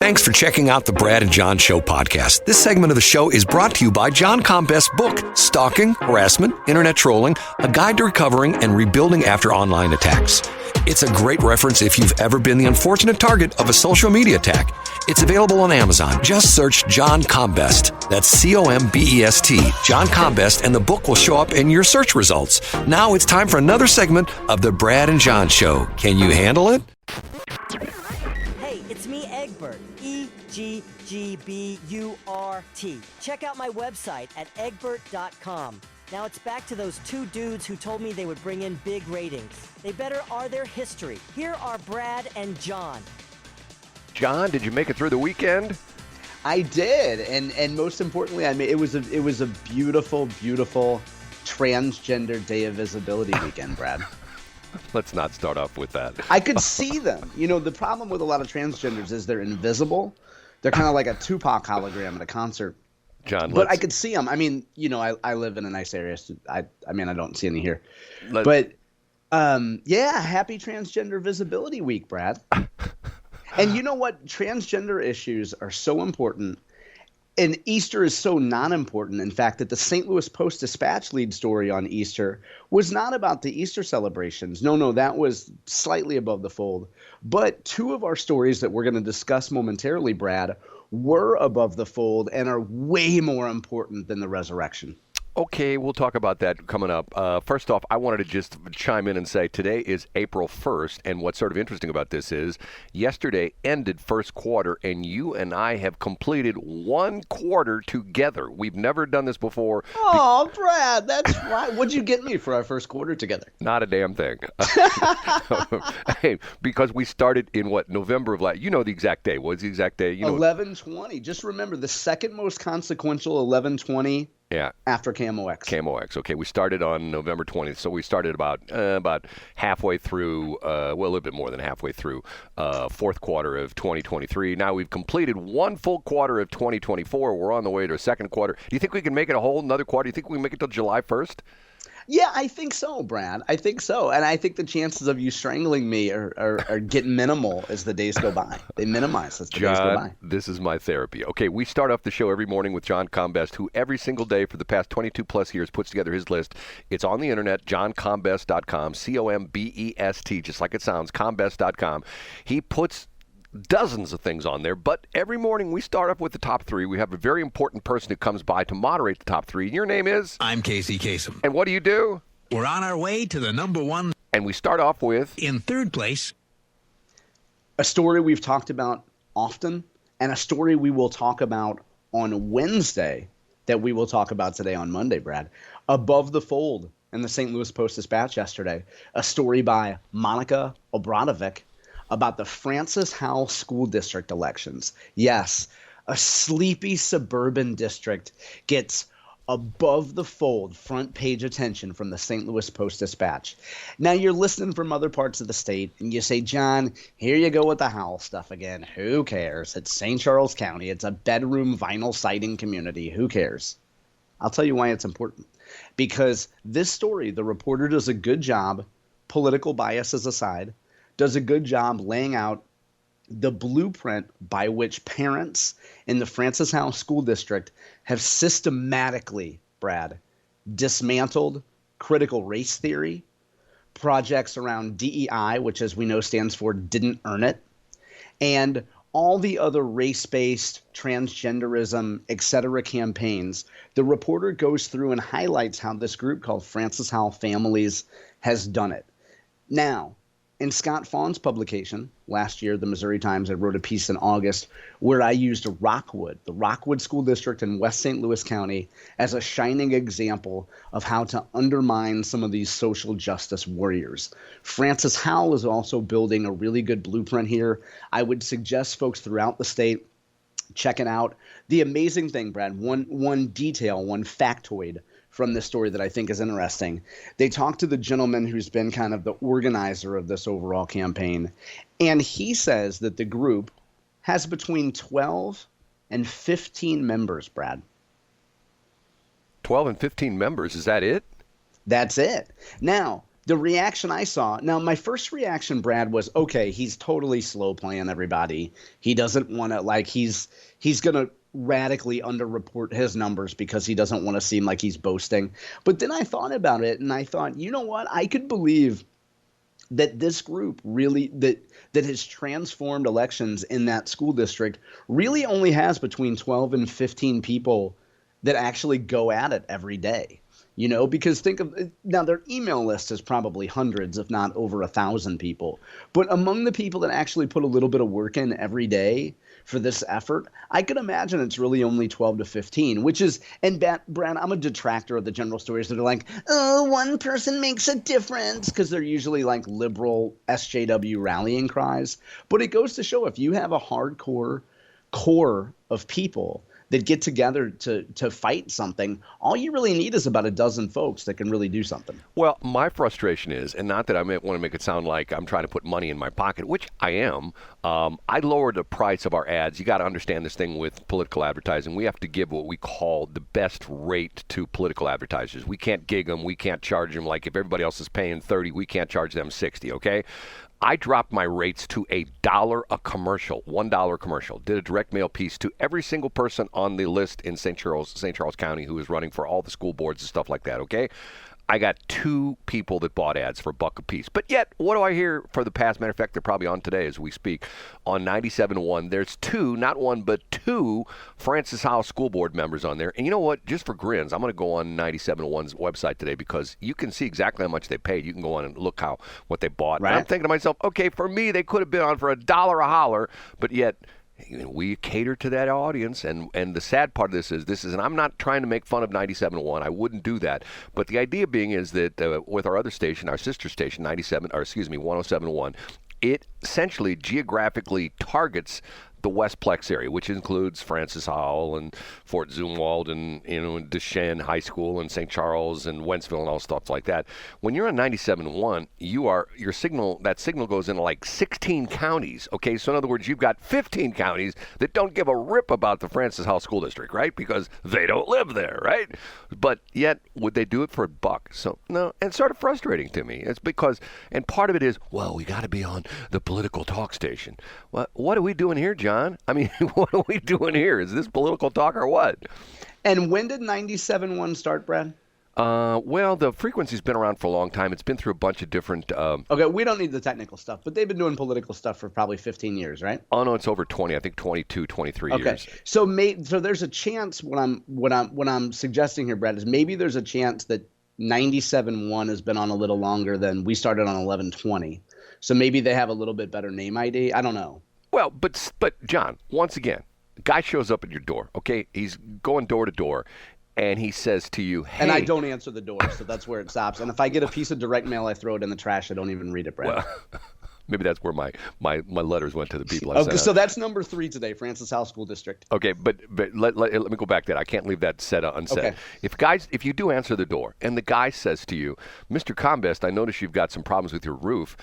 Thanks for checking out the Brad and John Show podcast. This segment of the show is brought to you by John Combest's book, Stalking, Harassment, Internet Trolling, A Guide to Recovering and Rebuilding After Online Attacks. It's a great reference if you've ever been the unfortunate target of a social media attack. It's available on Amazon. Just search John Combest. That's C-O-M-B-E-S-T, John Combest, and the book will show up in your search results. Now it's time for another segment of the Brad and John Show. Can you handle it? Hey, it's me, Egbert. E-G-G-B-U-R-T. Check out my website at egbert.com. Now it's back to those two dudes who told me they would bring in big ratings. They better are their history. Here are Brad and John. John, did you make it through the weekend? I did, and most importantly, it was a beautiful, beautiful transgender Day of Visibility weekend, Brad. Let's not start off with that. I could see them. You know, the problem with a lot of transgenders is they're invisible. They're kind of like a Tupac hologram at a concert. John, but I could see them. I mean, you know, I live in a nice area. So I don't see any here. But yeah, happy Transgender Visibility Week, Brad. And you know what? Transgender issues are so important, and Easter is so non-important, in fact, that the St. Louis Post-Dispatch lead story on Easter was not about the Easter celebrations. No, that was slightly above the fold. But two of our stories that we're going to discuss momentarily, Brad, were above the fold and are way more important than the resurrection. Okay, we'll talk about that coming up. First off, I wanted to just chime in and say today is April 1st, and what's sort of interesting about this is yesterday ended first quarter, and you and I have completed one quarter together. We've never done this before. Oh, Brad, that's right. What'd you get me for our first quarter together? Not a damn thing. Hey, because we started in November of last. You know the exact day. What's the exact day? 11/20. Just remember the second most consequential 11/20. Yeah. After KMOX. KMOX. Okay, we started on November 20th, so we started about halfway through, a little bit more than halfway through fourth quarter of 2023. Now we've completed one full quarter of 2024. We're on the way to a second quarter. Do you think we can make it a whole another quarter? Do you think we can make it till July 1st? Yeah, I think so, Brad. I think so. And I think the chances of you strangling me are getting minimal as the days go by. They minimize as the days go by. This is my therapy. Okay, we start off the show every morning with John Combest, who every single day for the past 22-plus years puts together his list. It's on the internet, johncombest.com, C-O-M-B-E-S-T, just like it sounds, combest.com. He puts dozens of things on there, but every morning we start up with the top three. We have a very important person who comes by to moderate the top three. Your name is? I'm Casey Kasem. And what do you do? We're on our way to the number one. And we start off with? In third place. A story we've talked about often, and a story we will talk about on Wednesday that we will talk about today on Monday, Brad. Above the fold in the St. Louis Post-Dispatch yesterday. A story by Monica Obradovic about the Francis Howell School District elections. Yes, a sleepy suburban district gets above the fold front page attention from the St. Louis Post-Dispatch. Now you're listening from other parts of the state and you say, John, here you go with the Howell stuff again. Who cares? It's St. Charles County. It's a bedroom vinyl siding community. Who cares? I'll tell you why it's important. Because this story, the reporter does a good job, political biases aside, does a good job laying out the blueprint by which parents in the Francis Howell School District have systematically, Brad, dismantled critical race theory, projects around DEI, which as we know stands for didn't earn it, and all the other race-based, transgenderism, etc. campaigns. The reporter goes through and highlights how this group called Francis Howell Families has done it. Now, in Scott Fawn's publication last year, the Missouri Times, I wrote a piece in August where I used Rockwood, the Rockwood School District in West St. Louis County, as a shining example of how to undermine some of these social justice warriors. Francis Howell is also building a really good blueprint here. I would suggest folks throughout the state check it out. The amazing thing, Brad, one detail, one factoid from this story that I think is interesting. They talked to the gentleman who's been kind of the organizer of this overall campaign, and he says that the group has between 12 and 15 members, Brad. 12 and 15 members, is that it? That's it. Now, the reaction I saw, now my first reaction, Brad, was, okay, he's totally slow playing everybody. He doesn't want to, like, he's going to radically underreport his numbers because he doesn't want to seem like he's boasting. But then I thought about it and I thought, you know what? I could believe that this group really that has transformed elections in that school district really only has between 12 and 15 people that actually go at it every day. You know, because think of now their email list is probably hundreds, if not over 1,000 people. But among the people that actually put a little bit of work in every day for this effort, I could imagine it's really only 12 to 15, which is, and Brad, I'm a detractor of the general stories that are like, oh, one person makes a difference, because they're usually like liberal SJW rallying cries. But it goes to show if you have a hardcore core of people that get together to fight something, all you really need is about a dozen folks that can really do something. Well, my frustration is, and not that I want to make it sound like I'm trying to put money in my pocket, which I am. I lowered the price of our ads. You got to understand this thing with political advertising. We have to give what we call the best rate to political advertisers. We can't gig them. We can't charge them. Like if everybody else is paying 30, we can't charge them 60, okay? I dropped my rates to $1 a commercial, $1 commercial. Did a direct mail piece to every single person on the list in St. Charles County who is running for all the school boards and stuff like that, okay? I got 2 people that bought ads for $1 a piece. But yet, what do I hear for the past? Matter of fact, they're probably on today as we speak. On 97.1, there's 2, not 1, but 2 Francis Howell School Board members on there. And you know what? Just for grins, I'm going to go on 97.1's website today because you can see exactly how much they paid. You can go on and look what they bought. Right. And I'm thinking to myself, okay, for me, they could have been on for $1 a holler, but yet we cater to that audience, and the sad part of this is, and I'm not trying to make fun of 97.1. I wouldn't do that. But the idea being is that with our other station, our sister station, 107.1, it essentially geographically targets the Westplex area, which includes Francis Howell and Fort Zumwalt and Deschênes High School and St. Charles and Wentzville and all stuff like that. When you're on 97.1, that signal goes into like 16 counties. Okay, so in other words, you've got 15 counties that don't give a rip about the Francis Howell School District, right? Because they don't live there, right? But yet, would they do it for $1? So no, and it's sort of frustrating to me. It's because, and part of it is, well, we got to be on the political talk station. Well, what are we doing here, John? I mean, what are we doing here? Is this political talk or what? And when did 97.1 start, Brad? Well, the frequency's been around for a long time. It's been through a bunch of different... Okay, we don't need the technical stuff, but they've been doing political stuff for probably 15 years, right? Oh, no, it's over 20. I think 22, 23 years. Okay, so there's a chance, what I'm suggesting here, Brad, is maybe there's a chance that 97.1 has been on a little longer than we started on 11:20. So maybe they have a little bit better name ID. I don't know. Well, but John, once again, guy shows up at your door, okay? He's going door to door, and he says to you, hey. And I don't answer the door, so that's where it stops. And if I get a piece of direct mail, I throw it in the trash. I don't even read it, Brad. Well, maybe that's where my letters went to the people I sent out. So that's number 3 today, Francis Howell School District. Okay, but let me go back to that. I can't leave that said unsaid. Okay. If you do answer the door and the guy says to you, Mr. Combest, I notice you've got some problems with your roof.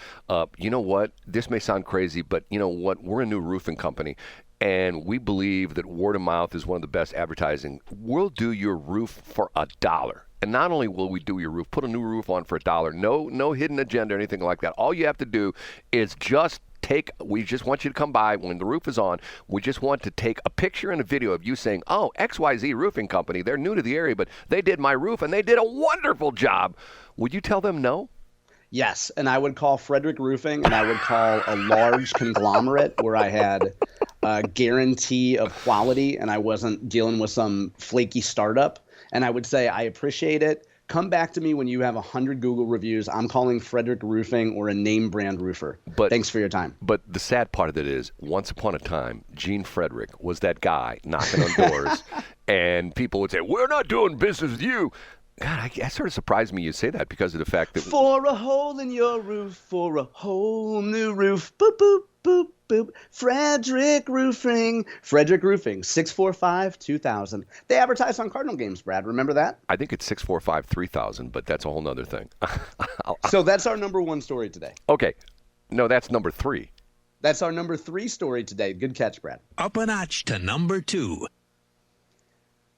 You know what? This may sound crazy, but you know what? We're a new roofing company, and we believe that word of mouth is one of the best advertising. We'll do your roof for $1. And not only will we do your roof, put a new roof on for $1. No hidden agenda or anything like that. All you have to do is we just want you to come by when the roof is on. We just want to take a picture and a video of you saying, oh, XYZ Roofing Company, they're new to the area, but they did my roof and they did a wonderful job. Would you tell them no? Yes, and I would call Frederick Roofing, and I would call a large conglomerate where I had a guarantee of quality and I wasn't dealing with some flaky startup. And I would say, I appreciate it. Come back to me when you have 100 Google reviews. I'm calling Frederick Roofing or a name brand roofer. Thanks for your time. But the sad part of it is, once upon a time, Gene Frederick was that guy knocking on doors, and people would say, we're not doing business with you. God, that sort of surprised me you say that because of the fact that... For a hole in your roof, for a whole new roof, boop, boop, boop, boop. Frederick Roofing, 645-2000. They advertise on Cardinal games, Brad. Remember that? I think it's 645-3000, but that's a whole nother thing. So that's our number 1 story today. Okay. No, that's number 3. That's our number 3 story today. Good catch, Brad. Up a notch to number 2.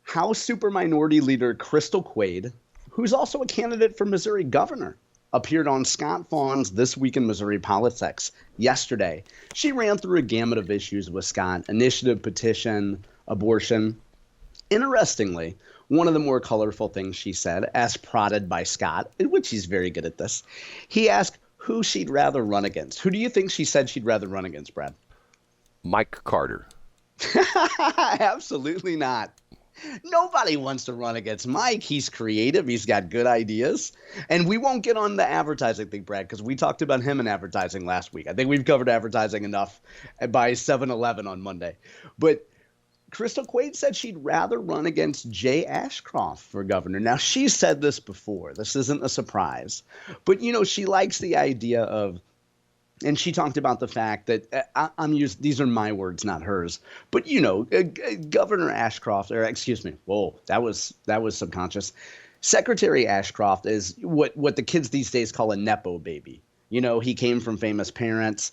House Super Minority Leader Crystal Quade, who's also a candidate for Missouri governor, appeared on Scott Fawn's This Week in Missouri Politics yesterday. She ran through a gamut of issues with Scott: initiative, petition, abortion. Interestingly, one of the more colorful things she said, as prodded by Scott, in which he's very good at this, he asked who she'd rather run against. Who do you think she said she'd rather run against, Brad? Mike Carter. Absolutely not. Nobody wants to run against Mike. He's creative. He's got good ideas. And we won't get on the advertising thing, Brad, because we talked about him in advertising last week. I think we've covered advertising enough by 7-Eleven on Monday. But Crystal Quaid said she'd rather run against Jay Ashcroft for governor. Now, she's said this before. This isn't a surprise. But, she likes the idea of, and she talked about the fact that these are my words, not hers. But, Governor Ashcroft, or excuse me, whoa, that was subconscious. Secretary Ashcroft is what the kids these days call a Nepo baby. He came from famous parents.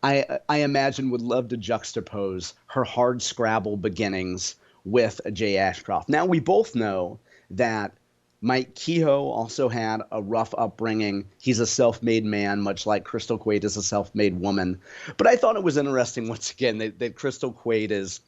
I imagine would love to juxtapose her hard scrabble beginnings with Jay Ashcroft. Now, we both know that Mike Kehoe also had a rough upbringing. He's a self-made man, much like Crystal Quaid is a self-made woman. But I thought it was interesting, once again, that Crystal Quaid is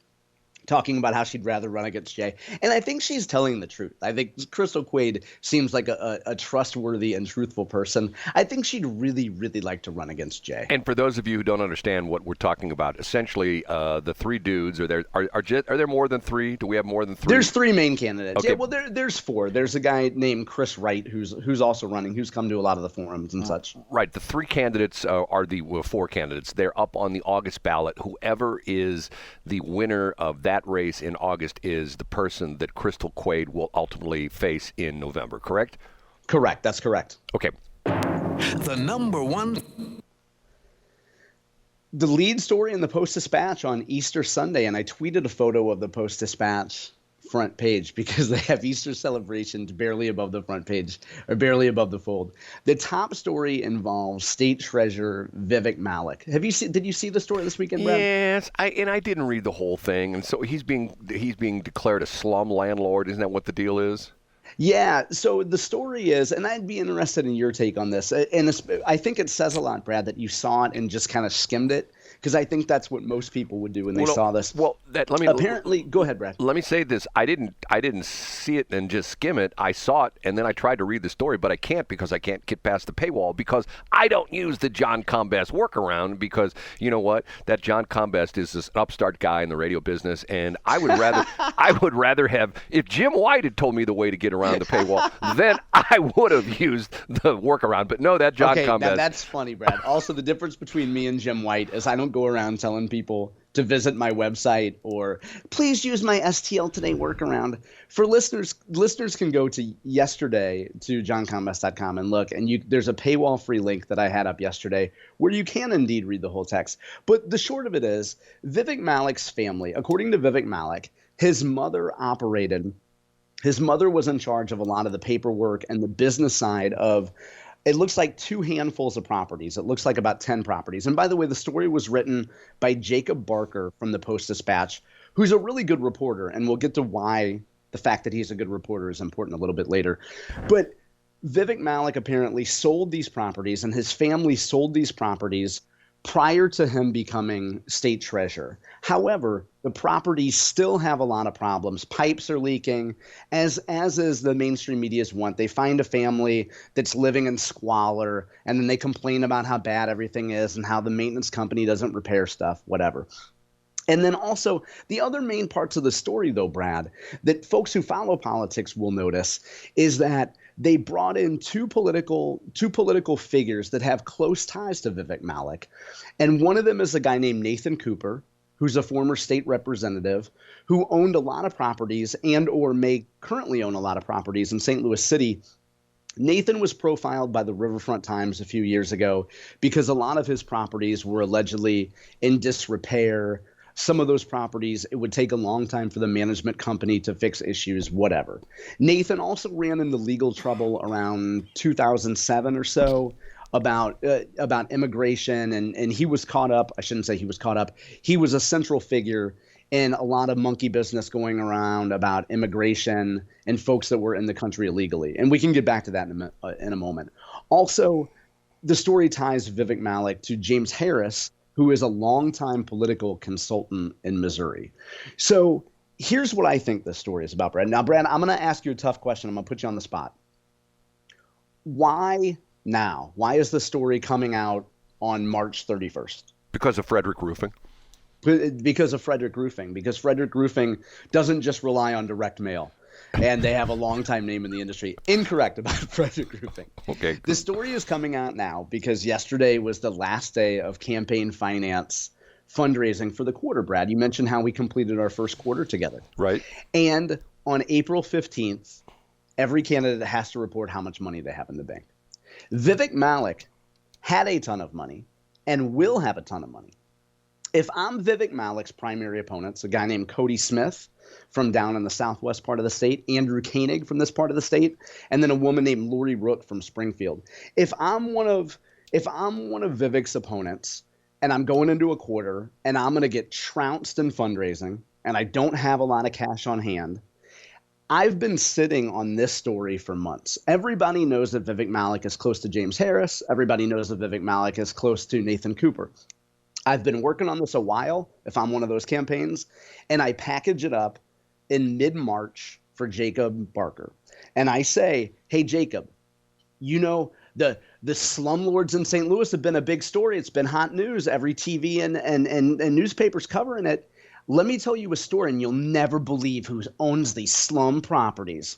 talking about how she'd rather run against Jay. And I think she's telling the truth. I think Crystal Quaid seems like a trustworthy and truthful person. I think she'd really, really like to run against Jay. And for those of you who don't understand what we're talking about, essentially the three dudes, are there more than three? Do we have more than three? There's three main candidates. Okay. Yeah, well, there's four. There's a guy named Chris Wright who's also running, who's come to a lot of the forums and such. Right. The three candidates are the four candidates. They're up on the August ballot. Whoever is the winner of that race in August is the person that Crystal Quaid will ultimately face in November, correct? Correct. That's correct. Okay. The number one. The lead story in the Post-Dispatch on Easter Sunday, and I tweeted a photo of the Post-Dispatch front page because they have Easter celebrations barely above the front page, or barely above the fold. The top story involves State Treasurer Vivek Malik. Did you see the story this weekend, Brad? Yes, I didn't read the whole thing, and so he's being declared a slum landlord. Isn't that what the deal is? Yeah, so the story is, and I'd be interested in your take on this, and I think it says a lot, Brad, that you saw it and just kind of skimmed it, because I think that's what most people would do when they saw this. Well, apparently, go ahead, Brad. Let me say this: I didn't see it and just skim it. I saw it, and then I tried to read the story, but I can't because I can't get past the paywall because I don't use the John Combest workaround. Because you know what, that John Combest is this upstart guy in the radio business, and I would rather have, if Jim White had told me the way to get around the paywall, then I would have used the workaround. But no, that John Combest. Now that's funny, Brad. Also, the difference between me and Jim White is I don't go around telling people to visit my website or please use my STL Today workaround. For listeners can go to yesterday to johncombest.com and look, and there's a paywall-free link that I had up yesterday where you can indeed read the whole text. But the short of it is, Vivek Malik's family, according to Vivek Malik, his mother was in charge of a lot of the paperwork and the business side of, it looks like 2 handfuls of properties. It looks like about 10 properties. And by the way, the story was written by Jacob Barker from the Post-Dispatch, who's a really good reporter. And we'll get to why the fact that he's a good reporter is important a little bit later. But Vivek Malik apparently sold these properties, and his family sold these properties prior to him becoming state treasurer. However, the properties still have a lot of problems. Pipes are leaking, as is the mainstream media's want. They find a family that's living in squalor, and then they complain about how bad everything is and how the maintenance company doesn't repair stuff, whatever. And then also the other main parts of the story, though, Brad, that folks who follow politics will notice is that they brought in two political figures that have close ties to Vivek Malik. And one of them is a guy named Nathan Cooper, who's a former state representative who owned a lot of properties and or may currently own a lot of properties in St. Louis City. Nathan was profiled by the Riverfront Times a few years ago because a lot of his properties were allegedly in disrepair. Some of those properties, it would take a long time for the management company to fix issues, whatever. Nathan also ran into legal trouble around 2007 or so about immigration, and he was caught up. I shouldn't say he was caught up. He was a central figure in a lot of monkey business going around about immigration and folks that were in the country illegally. And we can get back to that in a moment. Also, the story ties Vivek Malik to James Harris, who is a longtime political consultant in Missouri. So here's what I think this story is about, Brad. Now, Brad, I'm going to ask you a tough question. I'm going to put you on the spot. Why now? Why is the story coming out on March 31st? Because of Frederick Roofing. Because of Frederick Roofing. Because Frederick Roofing doesn't just rely on direct mail. And they have a long-time name in the industry. Incorrect about Frederick Roofing. Okay. The story is coming out now because yesterday was the last day of campaign finance fundraising for the quarter, Brad. You mentioned how we completed our first quarter together. Right. And on April 15th, every candidate has to report how much money they have in the bank. Vivek Malik had a ton of money and will have a ton of money. If I'm Vivek Malik's primary opponents, a guy named Cody Smith from down in the southwest part of the state, Andrew Koenig from this part of the state, and then a woman named Lori Rook from Springfield. If I'm one of Vivek's opponents and I'm going into a quarter and I'm going to get trounced in fundraising and I don't have a lot of cash on hand, I've been sitting on this story for months. Everybody knows that Vivek Malik is close to James Harris. Everybody knows that Vivek Malik is close to Nathan Cooper. I've been working on this a while, if I'm one of those campaigns, and I package it up in mid-March for Jacob Barker. And I say, hey, Jacob, you know, the slumlords in St. Louis have been a big story. It's been hot news. Every TV and newspapers covering it. Let me tell you a story, and you'll never believe who owns these slum properties.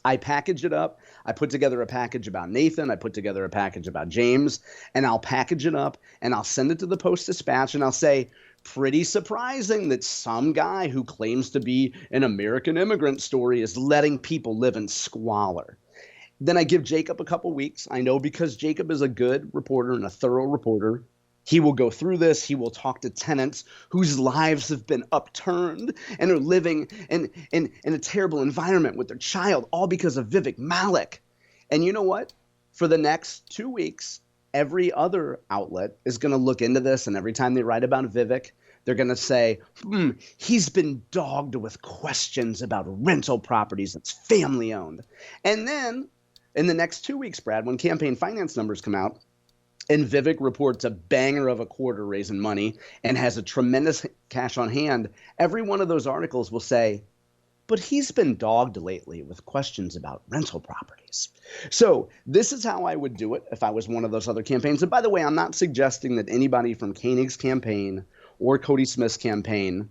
I package it up. I put together a package about Nathan. I put together a package about James, and I'll package it up and I'll send it to the Post-Dispatch and I'll say, pretty surprising that some guy who claims to be an American immigrant story is letting people live in squalor. Then I give Jacob a couple weeks. I know because Jacob is a good reporter and a thorough reporter. He will go through this. He will talk to tenants whose lives have been upturned and are living in a terrible environment with their child, all because of Vivek Malik. And you know what? For the next 2 weeks, every other outlet is going to look into this. And every time they write about Vivek, they're going to say, he's been dogged with questions about rental properties that's family owned. And then in the next 2 weeks, Brad, when campaign finance numbers come out, and Vivek reports a banger of a quarter raising money and has a tremendous cash on hand, every one of those articles will say, but he's been dogged lately with questions about rental properties. So this is how I would do it if I was one of those other campaigns. And by the way, I'm not suggesting that anybody from Koenig's campaign or Cody Smith's campaign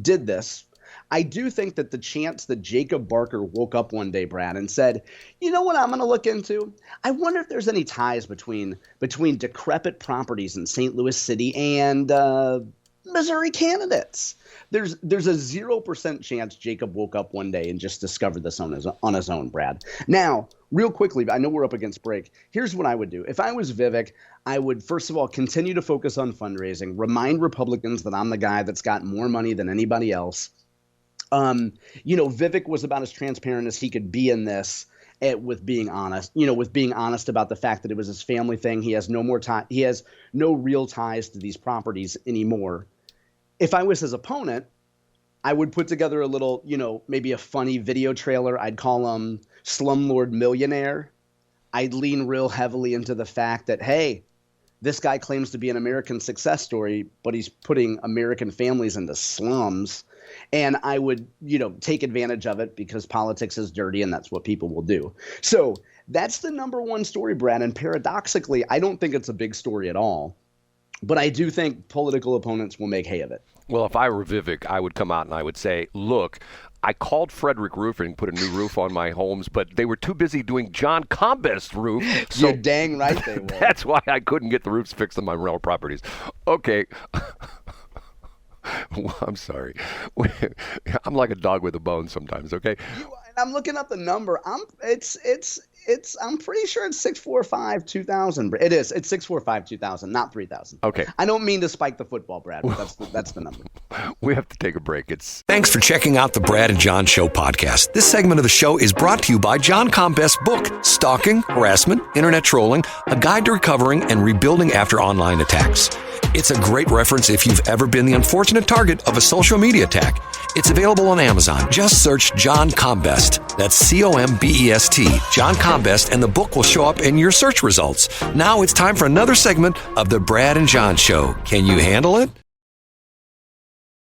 did this. I do think that the chance that Jacob Barker woke up one day, Brad, and said, you know what I'm going to look into? I wonder if there's any ties between decrepit properties in St. Louis City and Missouri candidates. There's a 0% chance Jacob woke up one day and just discovered this on his own, Brad. Now, real quickly, I know we're up against break. Here's what I would do. If I was Vivek, I would, first of all, continue to focus on fundraising, remind Republicans that I'm the guy that's got more money than anybody else. Vivek was about as transparent as he could be in this with being honest, about the fact that it was his family thing. He has no more time. He has no real ties to these properties anymore. If I was his opponent, I would put together a little, maybe a funny video trailer. I'd call him Slumlord Millionaire. I'd lean real heavily into the fact that, hey, this guy claims to be an American success story, but he's putting American families into slums. And I would, take advantage of it because politics is dirty and that's what people will do. So that's the number one story, Brad. And paradoxically, I don't think it's a big story at all. But I do think political opponents will make hay of it. Well, if I were Vivek, I would come out and I would say, look, I called Frederick Roofing, put a new roof on my homes, but they were too busy doing John Combest's roof. So you're dang right they were. That's why I couldn't get the roofs fixed on my rental properties. Okay. Well, I'm sorry. I'm like a dog with a bone sometimes, okay? And I'm looking up the number. It's I'm pretty sure it's 645-2000. It is. It's 645-2000, not 3000. Okay. I don't mean to spike the football, Brad, but that's the number. We have to take a break. Thanks for checking out the Brad and John Show podcast. This segment of the show is brought to you by John Combest's book, Stalking, Harassment, Internet Trolling, A Guide to Recovering and Rebuilding After Online Attacks. It's a great reference if you've ever been the unfortunate target of a social media attack. It's available on Amazon. Just search John Combest. That's Combest, John Combest, and the book will show up in your search results. Now it's time for another segment of the Brad and John Show. Can you handle it?